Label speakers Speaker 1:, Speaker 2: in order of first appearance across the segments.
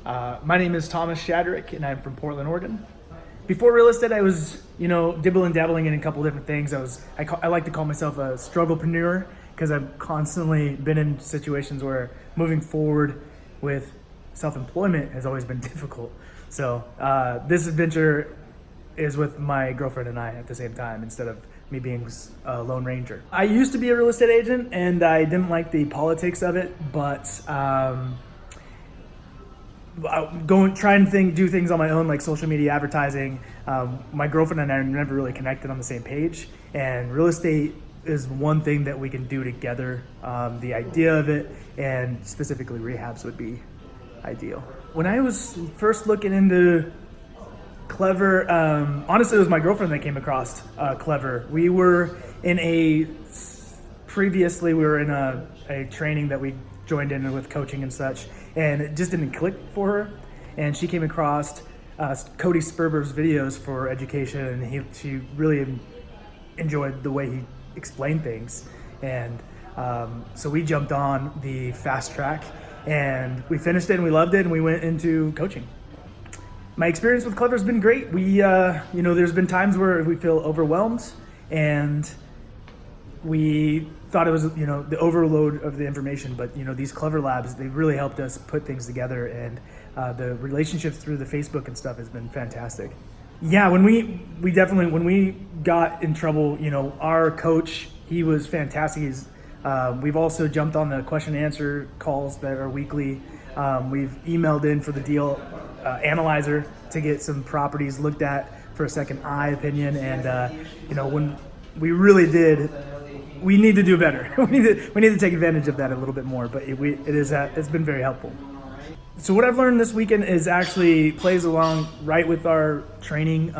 Speaker 1: My name is Thomas Shadrick, and I'm from Portland, Oregon. Before real estate, I was, dabbling in a couple different things. I like to call myself a strugglepreneur because I've constantly been in situations where moving forward with self-employment has always been difficult. So this adventure is with my girlfriend and I at the same time instead of me being a lone ranger. I used to be a real estate agent and I didn't like the politics of it, but trying to do things on my own, like social media advertising. My girlfriend and I never really connected on the same page, and real estate is one thing that we can do together. The idea of it, and specifically rehabs, would be ideal. When I was first looking into Clever, honestly, it was my girlfriend that came across Clever. We were in a training that we joined in with coaching and such, and it just didn't click for her. And she came across Cody Sperber's videos for education, and she really enjoyed the way he explained things. And so we jumped on the fast track, and we finished it, and we loved it, and we went into coaching. My experience with Clever has been great. We, there's been times where we feel overwhelmed, and we thought it was, the overload of the information, but these Clever Labs, they really helped us put things together, and the relationships through the Facebook and stuff has been fantastic. Yeah, when we got in trouble, our coach, he was fantastic. We've also jumped on the question and answer calls that are weekly. We've emailed in for the deal analyzer to get some properties looked at for a second eye opinion, and when we really did, we need to do better. we need to take advantage of that a little bit more, but it's been very helpful. So what I've learned this weekend is actually plays along right with our training.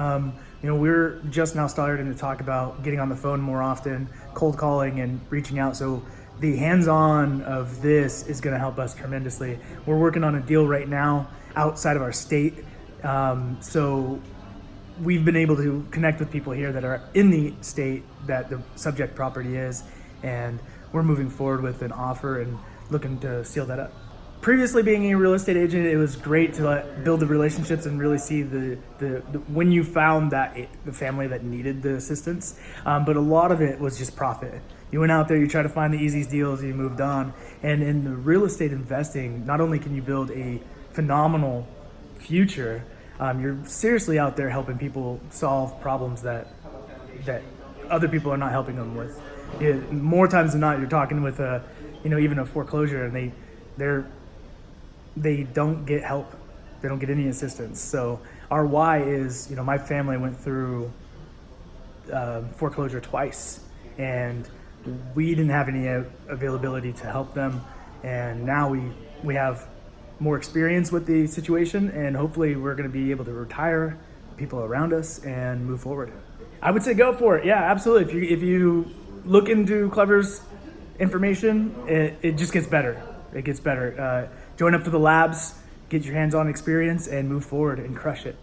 Speaker 1: We're just now starting to talk about getting on the phone more often, cold calling and reaching out. So the hands-on of this is going to help us tremendously. We're working on a deal right now outside of our state. So we've been able to connect with people here that are in the state that the subject property is, and we're moving forward with an offer and looking to seal that up. Previously, being a real estate agent, it was great to build the relationships and really see the when you found the family that needed the assistance. But a lot of it was just profit. You went out there, you tried to find the easiest deals, and you moved on. And in the real estate investing, not only can you build a phenomenal future, you're seriously out there helping people solve problems that other people are not helping them with. More times than not, you're talking with even a foreclosure, and they don't get help. They don't get any assistance. So our why is, my family went through foreclosure twice, and we didn't have any availability to help them. And now we have more experience with the situation, and hopefully we're going to be able to retire people around us and move forward. I would say go for it. Yeah, absolutely. If you look into Clever's information, it just gets better. It gets better. Join up to the labs, get your hands-on experience, and move forward and crush it.